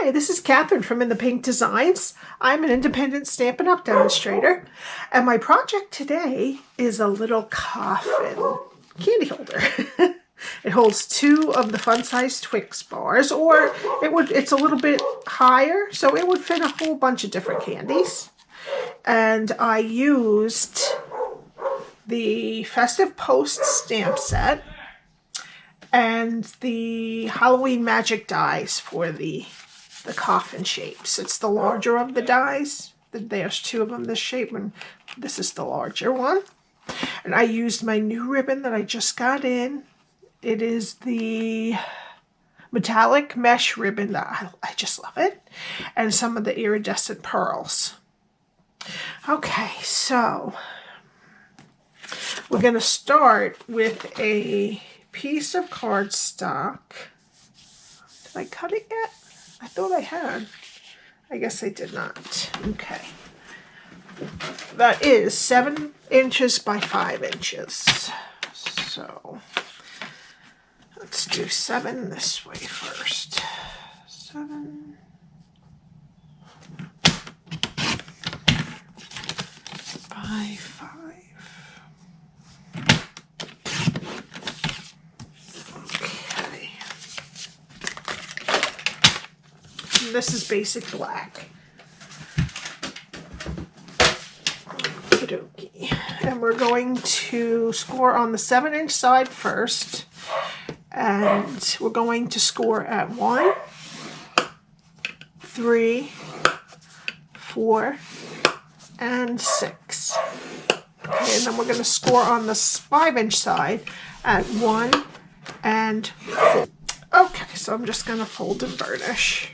Hi, this is Catherine from In the Pink Designs. I'm an independent Stampin' Up! Demonstrator, and my project today is a little coffin candy holder. It holds 2 of the fun-sized Twix bars, or it's a little bit higher, so it would fit a whole bunch of different candies. And I used the Festive Post stamp set and the Halloween magic dies for the coffin shapes. It's the larger of the dies. There's 2 of them this shape, and this is the larger one. And I used my new ribbon that I just got in. It is the metallic mesh ribbon that I just love it, and some of the iridescent pearls. Okay, so we're going to start with a piece of cardstock. Did I cut it yet? I thought I had. I guess I did not. Okay. That is 7 inches by 5 inches. So let's do 7 this way first. 7 by 5. This is basic black. Okey-dokey. And we're going to score on the 7-inch side first. And we're going to score at 1, 3, 4, and 6. Okay, and then we're going to score on the 5-inch side at 1 and 4. Okay, so I'm just going to fold and burnish.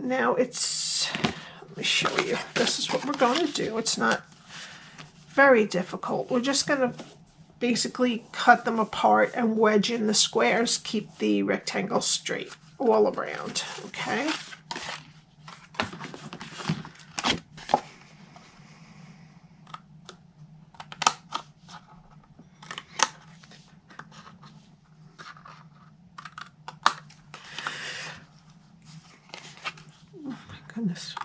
Now let me show you. This is what we're going to do. It's not very difficult. We're just going to basically cut them apart and wedge in the squares. Keep the rectangle straight all around. Okay. Goodness.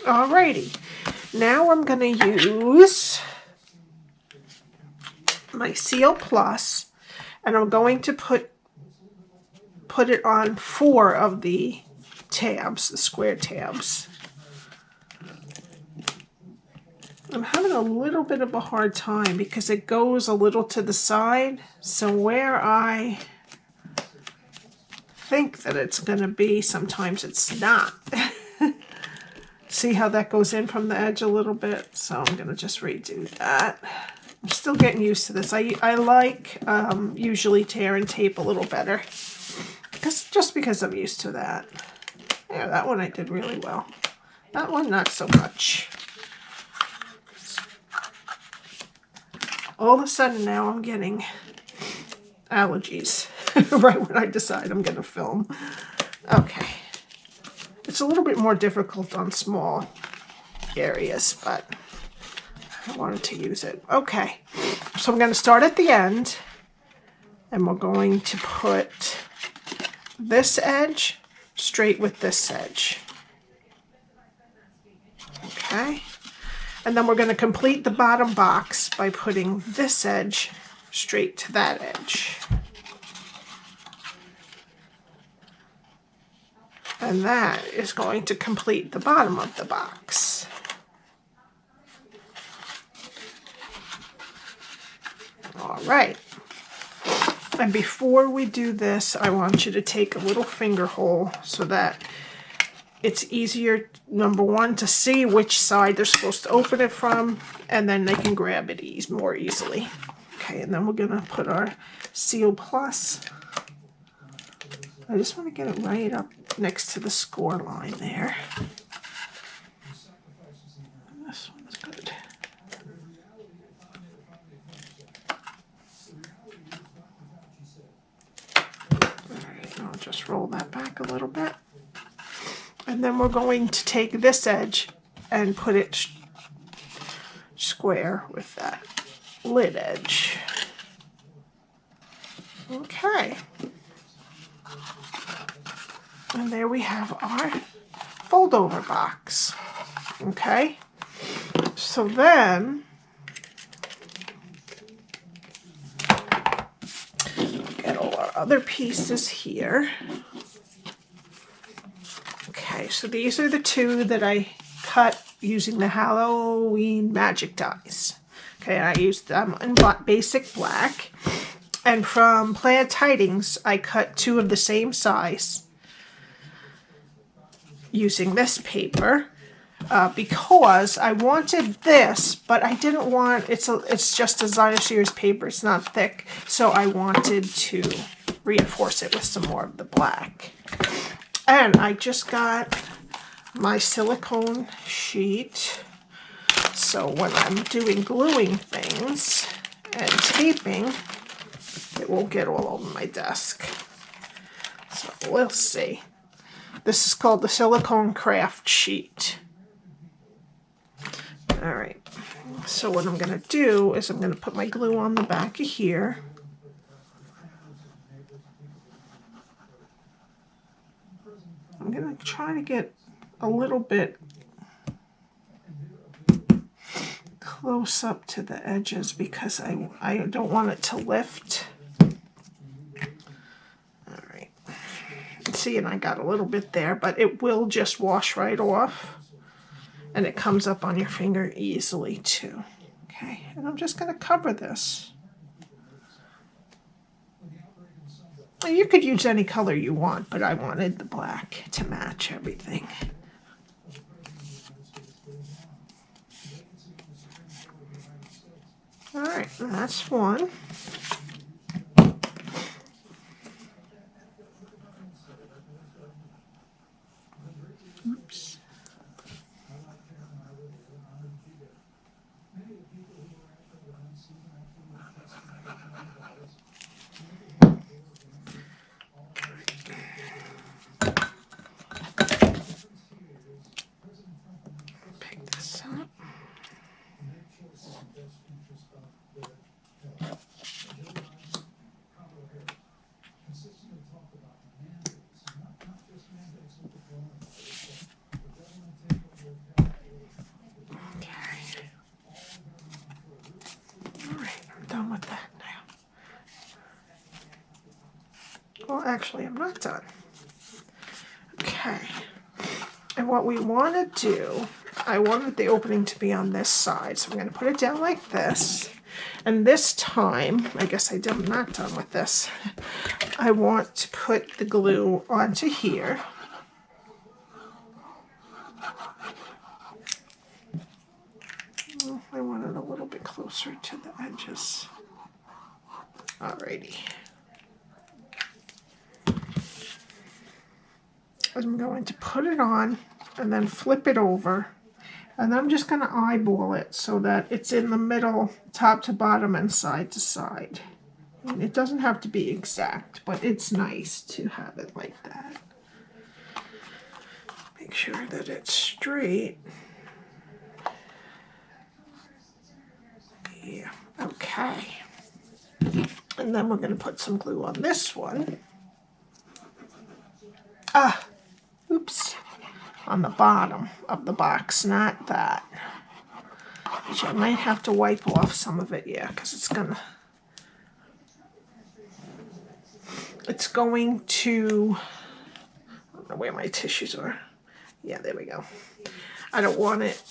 Alrighty, now I'm going to use my Seal Plus, and I'm going to put it on 4 of the tabs, the square tabs. I'm having a little bit of a hard time because it goes a little to the side, so where I think that it's going to be, sometimes it's not. See how that goes in from the edge a little bit? So I'm going to just redo that. I'm still getting used to this. I like usually tear and tape a little better, just because I'm used to that. Yeah, that one I did really well. That one not so much. All of a sudden now I'm getting allergies right when I decide I'm going to film. Okay. It's a little bit more difficult on small areas, but I wanted to use it. Okay, so I'm going to start at the end, and we're going to put this edge straight with this edge. Okay, and then we're going to complete the bottom box by putting this edge straight to that edge. And that is going to complete the bottom of the box. All right. And before we do this, I want you to take a little finger hole so that it's easier, number one, to see which side they're supposed to open it from, and then they can grab it more easily. Okay, and then we're going to put our Seal Plus. I just want to get it right up next to the score line there. And this one's good. Alright, I'll just roll that back a little bit. And then we're going to take this edge and put it square with that lid edge. Okay. And there we have our fold over box. Okay. So then get all our other pieces here. Okay, so these are the two that I cut using the Halloween magic dies. Okay, I used them in basic black. And from Plaid Tidings, I cut two of the same size using this paper because I wanted this, but I didn't want, it's just designer series paper, it's not thick, so I wanted to reinforce it with some more of the black. And I just got my silicone sheet, so when I'm doing gluing things and taping, it won't get all over my desk. So we'll see. This is called the silicone craft sheet. All right, so what I'm going to do is I'm going to put my glue on the back of here. I'm going to try to get a little bit close up to the edges because I don't want it to lift. All right. See, and I got a little bit there, but it will just wash right off. And it comes up on your finger easily too. Okay, and I'm just going to cover this. You could use any color you want, but I wanted the black to match everything. All right, that's one. Oops. Pick this up. With that now. Well, actually, I'm not done. Okay. And what we want to do, I wanted the opening to be on this side, so I'm going to put it down like this. And this time, I guess I'm not done with this. I want to put the glue onto here. I want it a little bit closer to the edges. Alrighty. I'm going to put it on and then flip it over. And I'm just going to eyeball it so that it's in the middle, top to bottom and side to side. And it doesn't have to be exact, but it's nice to have it like that. Make sure that it's straight. Yeah, okay. And then we're going to put some glue on this one. Oops. On the bottom of the box, not that. Which I might have to wipe off some of it, yeah, because it's going to, I don't know where my tissues are. Yeah, there we go. I don't want it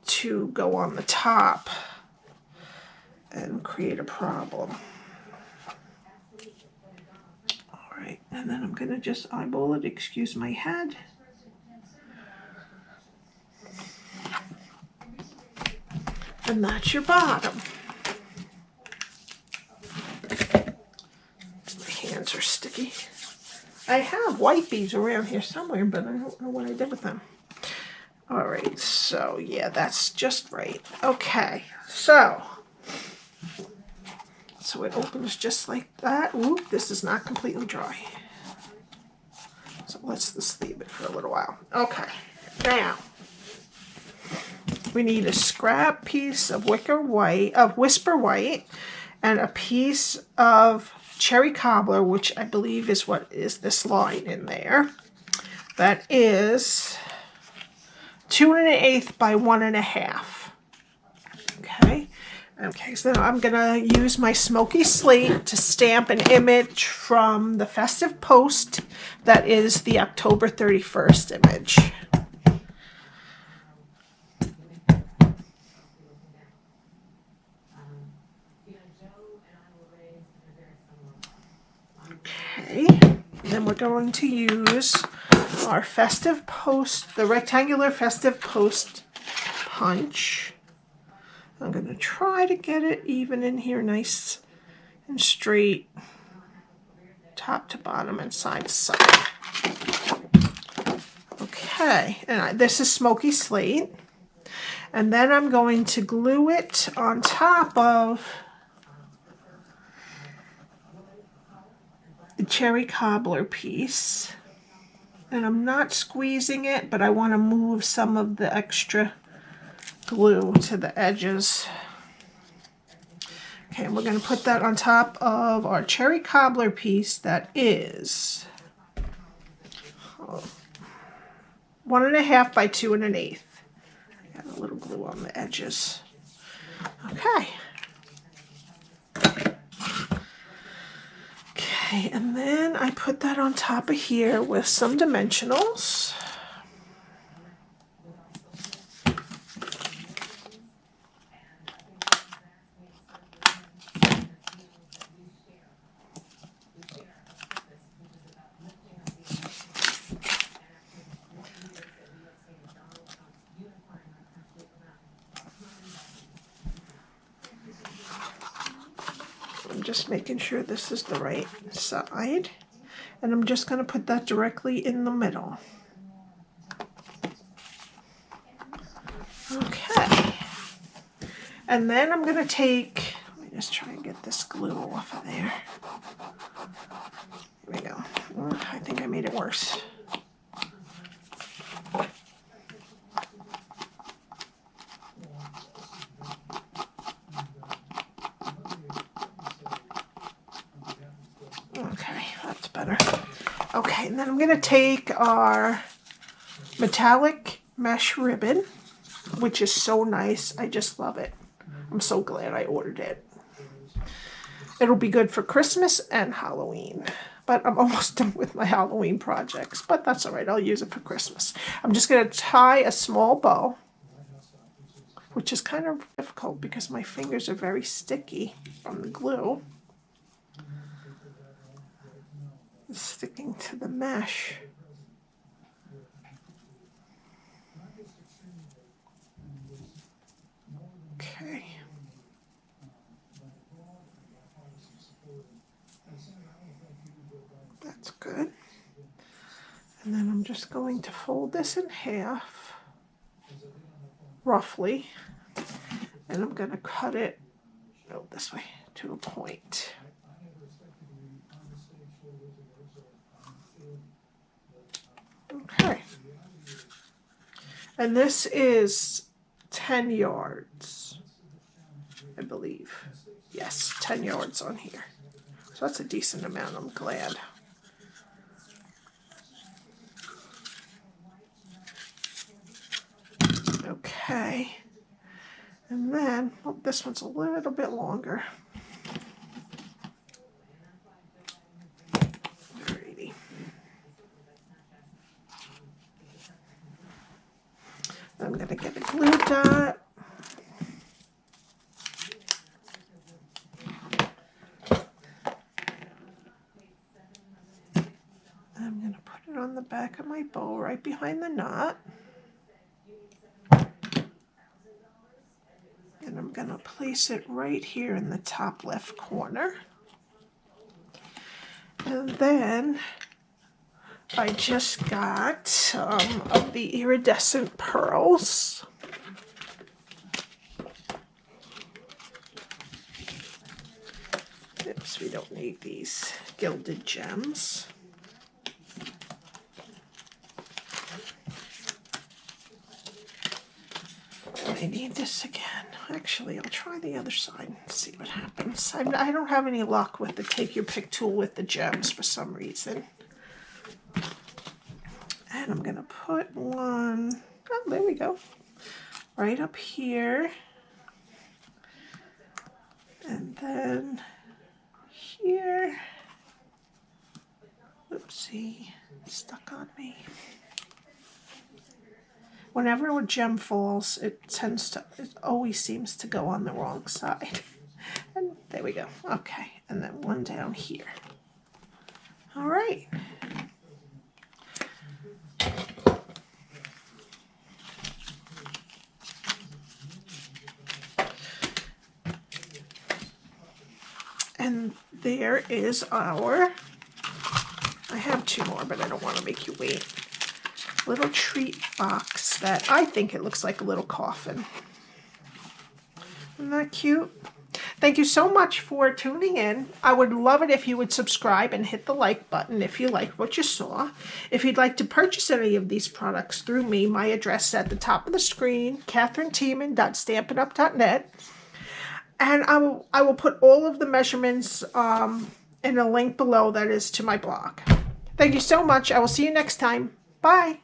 to go on the top and create a problem. All right, and then I'm going to just eyeball it, excuse my head. And that's your bottom. My hands are sticky. I have white beads around here somewhere, but I don't know what I did with them. All right, so yeah, that's just right. Okay, so it opens just like that. Oop, this is not completely dry. So let's just leave it for a little while. Okay, now we need a scrap piece of Whisper White, and a piece of Cherry Cobbler, which I believe is what is this line in there. That is 2 1/8 by 1 1/2. Okay, so I'm gonna use my smoky slate to stamp an image from the Festive Post. That is the October 31st image. Okay, then we're going to use our Festive Post, the rectangular Festive Post punch. I'm going to try to get it even in here, nice and straight, top to bottom and side to side. Okay, and this is smoky slate. And then I'm going to glue it on top of the Cherry Cobbler piece. And I'm not squeezing it, but I want to move some of the extra glue to the edges. Okay, we're going to put that on top of our Cherry Cobbler piece that is 1 1/2 by 2 1/8. I got a little glue on the edges. Okay. Okay, and then I put that on top of here with some dimensionals. Just making sure this is the right side, and I'm just going to put that directly in the middle. Okay, and then I'm going to take, let me just try and get this glue off of there. Here we go. I think I made it worse. Okay, that's better. Okay, and then I'm going to take our metallic mesh ribbon, which is so nice. I just love it. I'm so glad I ordered it. It'll be good for Christmas and Halloween. But I'm almost done with my Halloween projects. But that's all right. I'll use it for Christmas. I'm just going to tie a small bow, which is kind of difficult because my fingers are very sticky from the glue. It's sticking to the mesh. Okay. That's good. And then I'm just going to fold this in half, roughly, and I'm going to cut it this way to a point. Okay. And this is 10 yards, I believe. Yes, 10 yards on here. So that's a decent amount, I'm glad. Okay. And then, oh, this one's a little bit longer. Alrighty. I'm going to get a glue dot. I'm going to put it on the back of my bow right behind the knot. And I'm going to place it right here in the top left corner. And then I just got some of the iridescent pearls. Oops, we don't need these gilded gems. I need this again. Actually, I'll try the other side and see what happens. I don't have any luck with the take your pick tool with the gems for some reason. And I'm going to put one, oh, there we go, right up here. And then here. Oopsie, stuck on me. Whenever a gem falls, it always seems to go on the wrong side. And there we go. Okay, and then one down here. All right. And there is our, I have two more, but I don't want to make you wait, little treat box that I think it looks like a little coffin. Isn't that cute? Thank you so much for tuning in. I would love it if you would subscribe and hit the like button if you liked what you saw. If you'd like to purchase any of these products through me, my address is at the top of the screen, katherineTiemann.stampinup.net. And I will put all of the measurements in a link below that is to my blog. Thank you so much. I will see you next time. Bye.